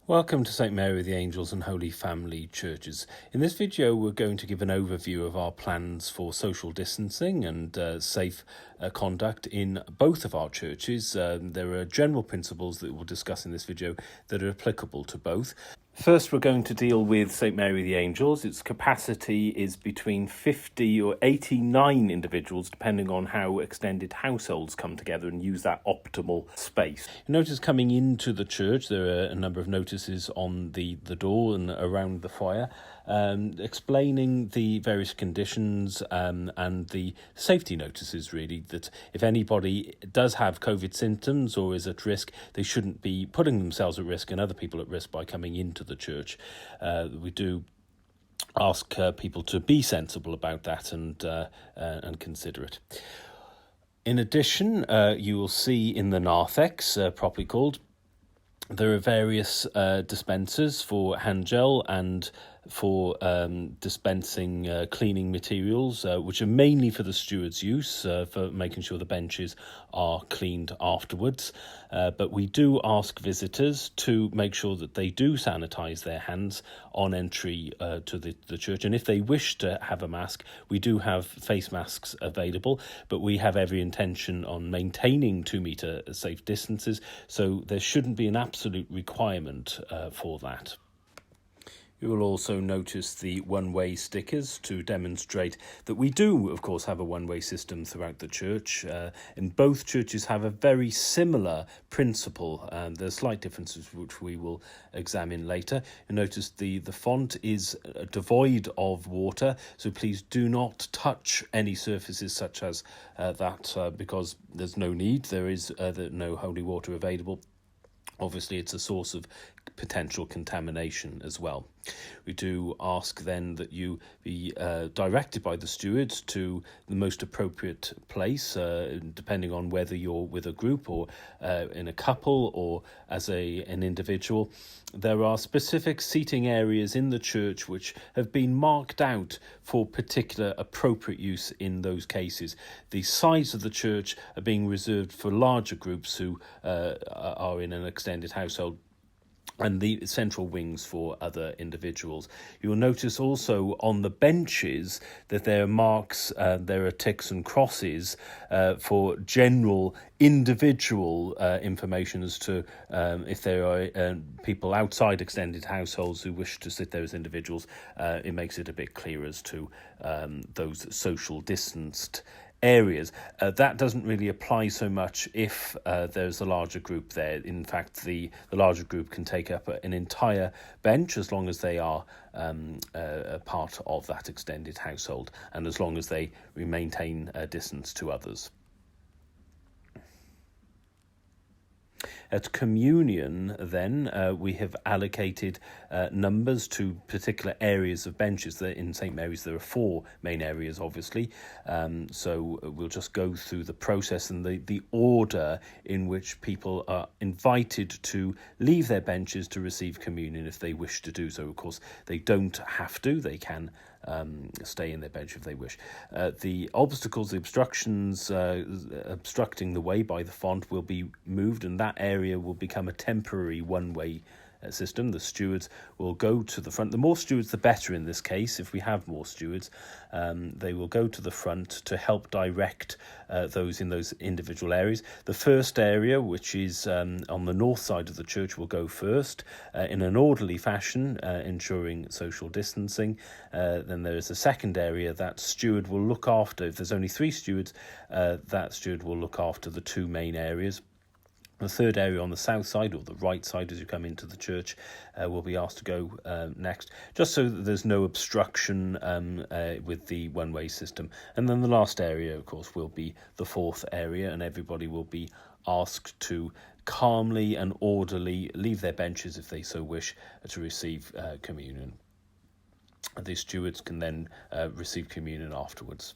Welcome to St Mary of the Angels and Holy Family Churches. In this video we're going to give an overview of our plans for social distancing and safe conduct in both of our churches. There are general principles that we'll discuss in this video that are applicable to both. First, we're going to deal with St Mary of the Angels. Its capacity is between 50 or 89 individuals, depending on how extended households come together and use that optimal space. You notice coming into the church, there are a number of notices on the door and around the foyer, explaining the various conditions and the safety notices, really, that if anybody does have COVID symptoms or is at risk, they shouldn't be putting themselves at risk and other people at risk by coming into the church. We do ask people to be sensible about that and consider it. In addition, you will see in the narthex, properly called, there are various dispensers for hand gel and for dispensing cleaning materials, which are mainly for the steward's use, for making sure the benches are cleaned afterwards. But we do ask visitors to make sure that they do sanitise their hands on entry to the church. And if they wish to have a mask, we do have face masks available, but we have every intention on maintaining 2 metre safe distances, so there shouldn't be an absolute requirement for that. You will also notice the one-way stickers to demonstrate that we do, of course, have a one-way system throughout the church. And both churches have a very similar principle, and there are slight differences which we will examine later. You notice the font is devoid of water, so please do not touch any surfaces such as that because there's no need. There is no holy water available. Obviously, it's a source of potential contamination as well. We do ask then that you be directed by the stewards to the most appropriate place, depending on whether you're with a group or in a couple or as an individual. There are specific seating areas in the church which have been marked out for particular appropriate use in those cases. The sides of the church are being reserved for larger groups who are in an extended household, and the central wings for other individuals. You'll notice also on the benches that there are marks, there are ticks and crosses for general individual information as to if there are people outside extended households who wish to sit there as individuals. It makes it a bit clearer as to those social distanced areas. That doesn't really apply so much if there's a larger group there. In fact, the larger group can take up an entire bench as long as they are a part of that extended household and as long as they maintain a distance to others. At communion, then, we have allocated numbers to particular areas of benches. In St Mary's, there are 4 main areas, obviously. So we'll just go through the process and the order in which people are invited to leave their benches to receive communion if they wish to do so. Of course, they don't have to. They can stay in their bench if they wish. The obstacles, the obstructions obstructing the way by the font will be moved, and that area will become a temporary one-way system. The stewards will go to the front. The more stewards, the better in this case. If we have more stewards, they will go to the front to help direct those in those individual areas. The first area, which is on the north side of the church, will go first in an orderly fashion, ensuring social distancing. Then there is a second area that steward will look after. If there's only 3 stewards, that steward will look after the 2 main areas. The third area on the south side, or the right side as you come into the church, will be asked to go next, just so that there's no obstruction with the one-way system. And then the last area, of course, will be the 4th area, and everybody will be asked to calmly and orderly leave their benches if they so wish to receive communion. The stewards can then receive communion afterwards.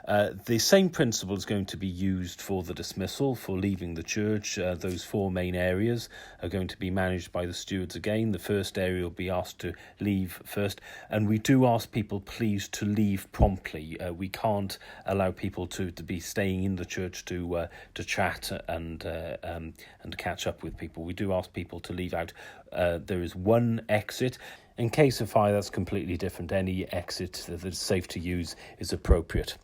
The same principle is going to be used for the dismissal, for leaving the church. Those four main areas are going to be managed by the stewards again. The first area will be asked to leave first, and we do ask people please to leave promptly. We can't allow people to be staying in the church to chat and catch up with people. We do ask people to leave out. There is one exit. In case of fire, that's completely different. Any exit that is safe to use is appropriate.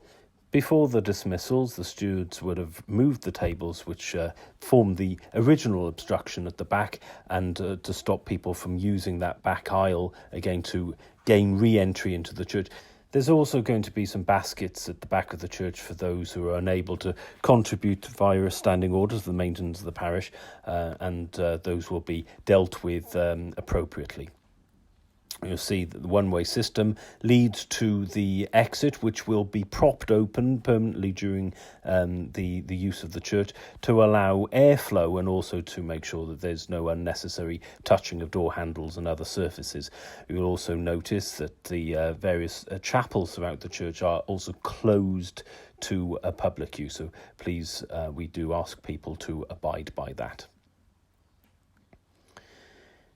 Before the dismissals, the stewards would have moved the tables which formed the original obstruction at the back, and to stop people from using that back aisle again to gain re-entry into the church. There's also going to be some baskets at the back of the church for those who are unable to contribute via a standing order to the maintenance of the parish, and those will be dealt with appropriately. You'll see that the one-way system leads to the exit, which will be propped open permanently during the use of the church to allow airflow, and also to make sure that there's no unnecessary touching of door handles and other surfaces. You'll also notice that the various chapels throughout the church are also closed to public use. So please, we do ask people to abide by that.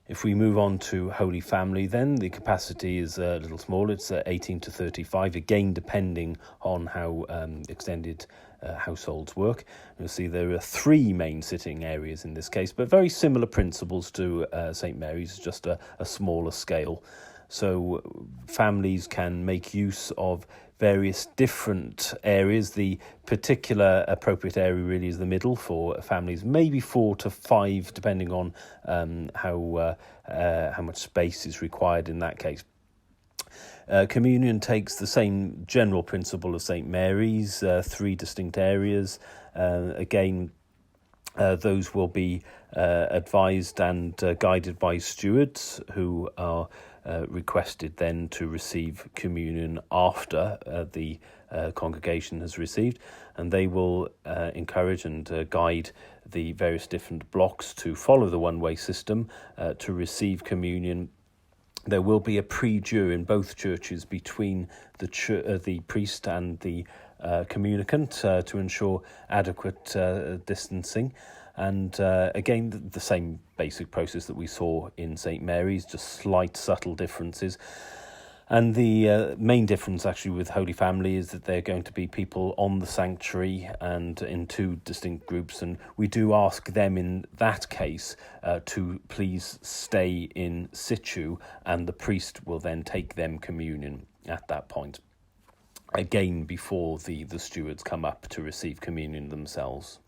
If we move on to Holy Family, then the capacity is a little smaller. It's 18 to 35, again depending on how extended households work. You'll see there are three main sitting areas in this case, but very similar principles to St Mary's, just a smaller scale. So families can make use of various different areas. The particular appropriate area really is the middle for families, maybe 4 to 5, depending on how much space is required in that case. Communion takes the same general principle of St Mary's, 3 distinct areas. Again, those will be advised and guided by stewards, who are requested then to receive communion after the congregation has received, and they will encourage and guide the various different blocks to follow the one-way system to receive communion. There will be a pre-jure in both churches between the priest and the communicant to ensure adequate distancing. And again, the same basic process that we saw in St Mary's, just slight subtle differences. And the main difference actually with Holy Family is that they're going to be people on the sanctuary and in 2 distinct groups. And we do ask them in that case to please stay in situ, and the priest will then take them communion at that point. Again, before the stewards come up to receive communion themselves.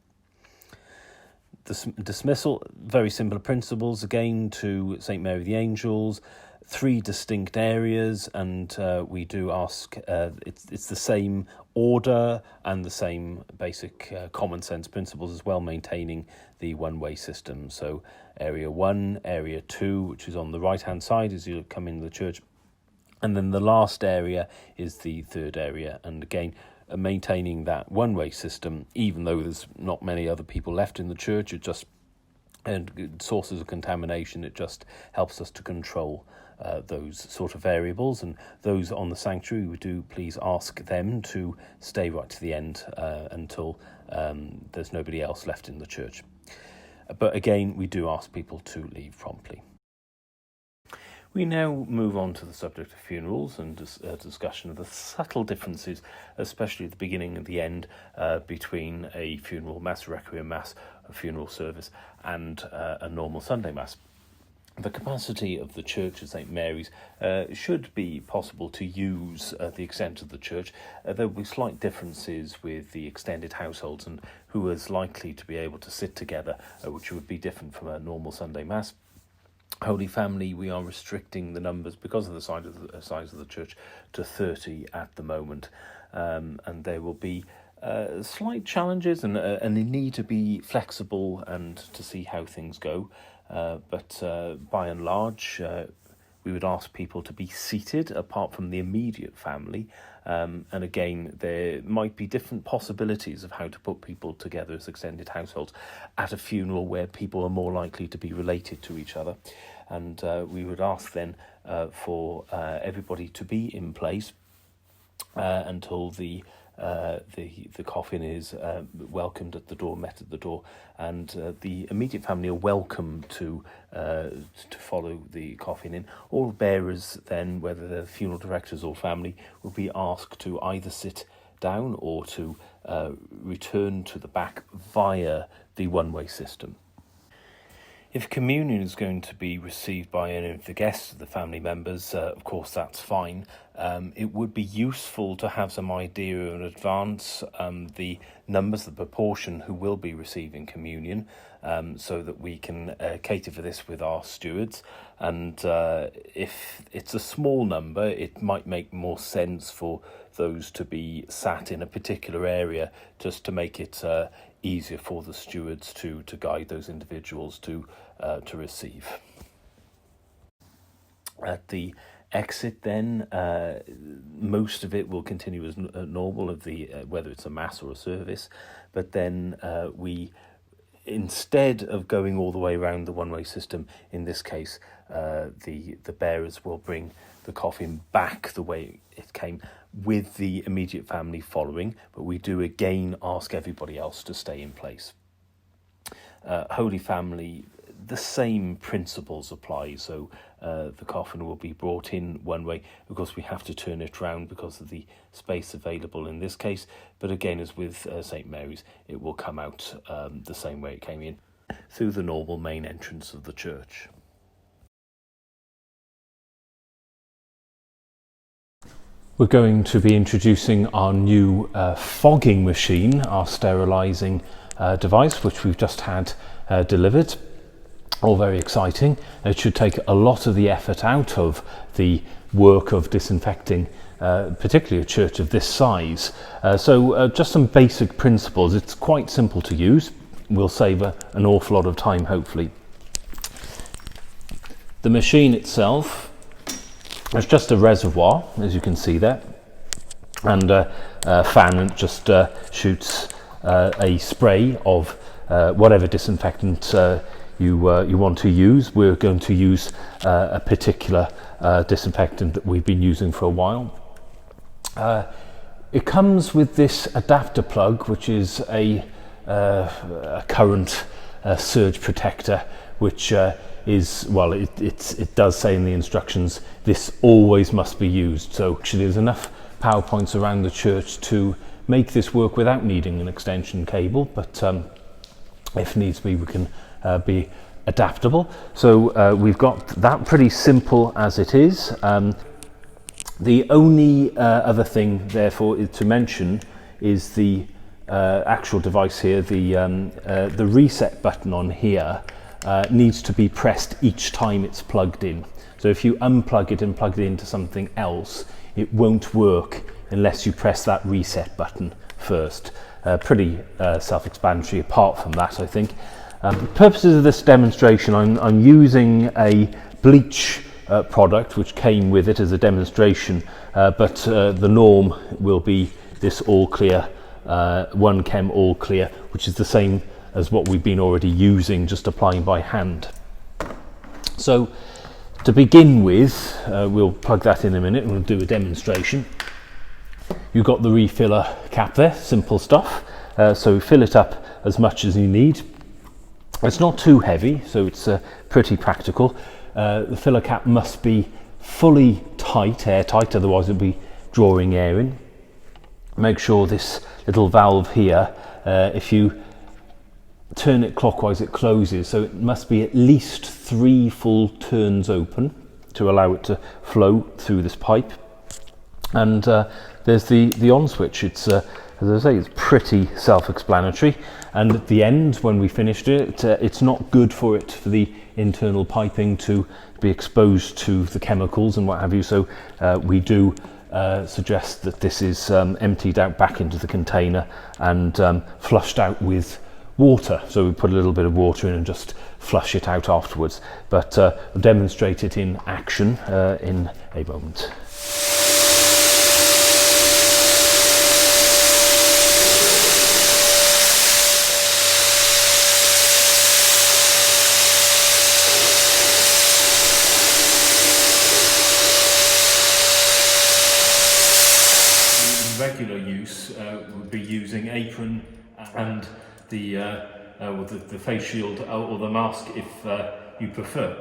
The dismissal, very similar principles again to St Mary the Angels, 3 distinct areas, and we do ask, it's the same order and the same basic common sense principles as well, maintaining the one-way system. So area 1, area 2, which is on the right-hand side as you come into the church, and then the last area is the third area, and again, maintaining that one-way system, even though there's not many other people left in the church. It just, and sources of contamination, it just helps us to control those sort of variables. And those on the sanctuary, we do please ask them to stay right to the end until there's nobody else left in the church. But again, we do ask people to leave promptly. We now move on to the subject of funerals and discussion of the subtle differences, especially at the beginning and the end, between a funeral mass, requiem mass, a funeral service, and a normal Sunday mass. The capacity of the church at St Mary's should be possible to use the extent of the church. There will be slight differences with the extended households and who is likely to be able to sit together, which would be different from a normal Sunday mass. Holy Family, we are restricting the numbers because of the size of the church to 30 at the moment, and there will be slight challenges and a need to be flexible and to see how things go. But by and large, we would ask people to be seated apart from the immediate family. And again, there might be different possibilities of how to put people together as extended households at a funeral where people are more likely to be related to each other. And we would ask then for everybody to be in place until the the coffin is welcomed at the door, met at the door, and the immediate family are welcome to follow the coffin in. All bearers then, whether they're funeral directors or family, will be asked to either sit down or to return to the back via the one-way system. If communion is going to be received by any of the guests of the family members, of course that's fine. It would be useful to have some idea in advance the numbers, the proportion who will be receiving communion, so that we can cater for this with our stewards. And if it's a small number, it might make more sense for those to be sat in a particular area, just to make it easier for the stewards to guide those individuals to receive. At the exit then, most of it will continue as normal, of the whether it's a mass or a service, but then we, instead of going all the way around the one-way system, in this case the bearers will bring the coffin back the way it came, with the immediate family following, but we do again ask everybody else to stay in place. Holy Family, the same principles apply. So the coffin will be brought in one way. Of course, we have to turn it round because of the space available in this case. But again, as with St Mary's, it will come out the same way it came in, through the normal main entrance of the church. We're going to be introducing our new fogging machine, our sterilising device, which we've just had delivered. All very exciting. It should take a lot of the effort out of the work of disinfecting, particularly a church of this size. So just some basic principles. It's quite simple to use. We'll save an awful lot of time, hopefully. The machine itself, it's just a reservoir, as you can see there, and a fan, and just shoots a spray of whatever disinfectant you want to use. We're going to use a particular disinfectant that we've been using for a while. It comes with this adapter plug, which is a current surge protector, which is, well, it does say in the instructions this always must be used. So actually there's enough power points around the church to make this work without needing an extension cable, but if needs be, we can be adaptable. So we've got that pretty simple as it is. The only other thing therefore to mention is the actual device here. The reset button on here needs to be pressed each time it's plugged in. So if you unplug it and plug it into something else, it won't work unless you press that reset button first. Pretty self-explanatory apart from that, I think. For the purposes of this demonstration, I'm using a bleach product which came with it as a demonstration, but the norm will be this all clear, 1chem all clear, which is the same as what we've been already using, just applying by hand. So to begin with, we'll plug that in a minute and we'll do a demonstration. You've got the refiller cap there, simple stuff. So fill it up as much as you need. It's not too heavy, so it's pretty practical. The filler cap must be fully tight, airtight, otherwise it'll be drawing air in. Make sure this little valve here, if you turn it clockwise, it closes, so it must be at least 3 full turns open to allow it to flow through this pipe. And there's the on switch. It's as I say, it's pretty self-explanatory, and at the end when we finished it, it's not good for the internal piping to be exposed to the chemicals and what have you, so we do suggest that this is emptied out back into the container and flushed out with water. So we put a little bit of water in and just flush it out afterwards, but I'll demonstrate it in action in a moment. Regular use, would be using apron and the face shield or the mask if you prefer.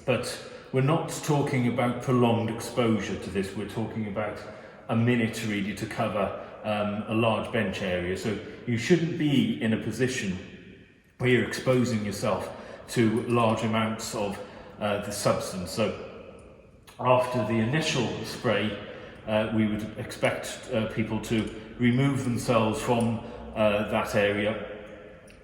But we're not talking about prolonged exposure to this. We're talking about a minute really to cover a large bench area. So you shouldn't be in a position where you're exposing yourself to large amounts of the substance. So after the initial spray, we would expect people to remove themselves from that area,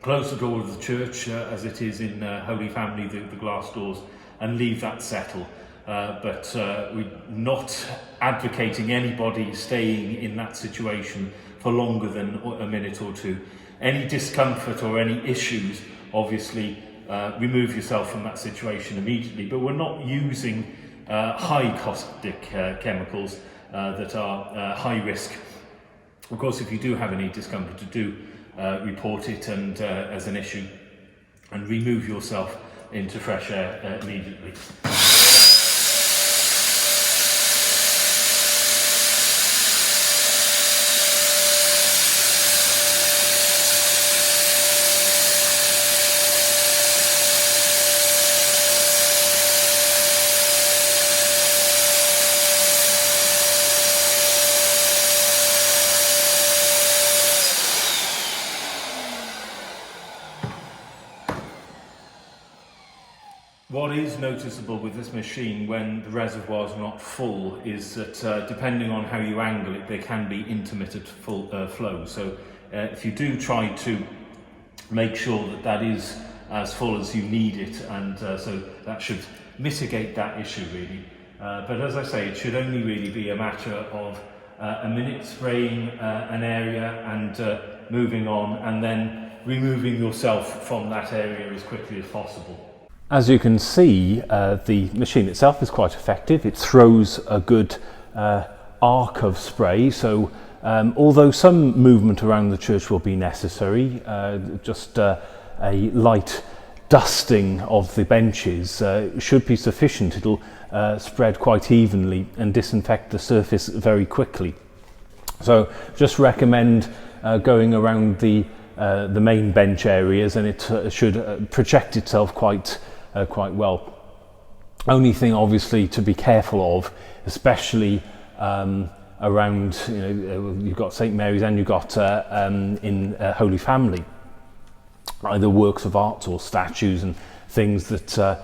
close the door of the church as it is in Holy Family, the glass doors, and leave that settle. But we're not advocating anybody staying in that situation for longer than a minute or two. Any discomfort or any issues, obviously, remove yourself from that situation immediately. But we're not using high caustic chemicals that are high risk. Of course, if you do have any discomfort, do report it and as an issue, and remove yourself into fresh air immediately. What is noticeable with this machine when the reservoir is not full is that depending on how you angle it, there can be intermittent flow. So if you do try to make sure that that is as full as you need it, and so that should mitigate that issue really. But as I say, it should only really be a matter of a minute spraying an area and moving on, and then removing yourself from that area as quickly as possible. As you can see, the machine itself is quite effective. It throws a good arc of spray, so although some movement around the church will be necessary, just a light dusting of the benches should be sufficient. It'll spread quite evenly and disinfect the surface very quickly. So just recommend going around the main bench areas, and it should project itself quite well. Only thing obviously to be careful of, especially around, you've got St Mary's and you've got in Holy Family, either works of art or statues and things that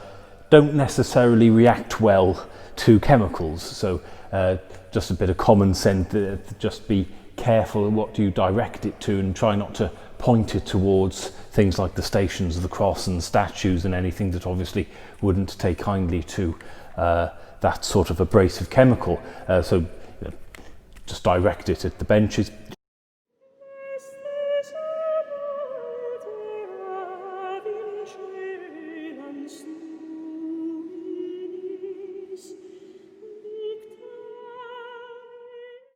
don't necessarily react well to chemicals. So just a bit of common sense, just be careful of what you direct it to, and try not to point it towards things like the Stations of the Cross and statues and anything that obviously wouldn't take kindly to that sort of abrasive chemical. So just direct it at the benches.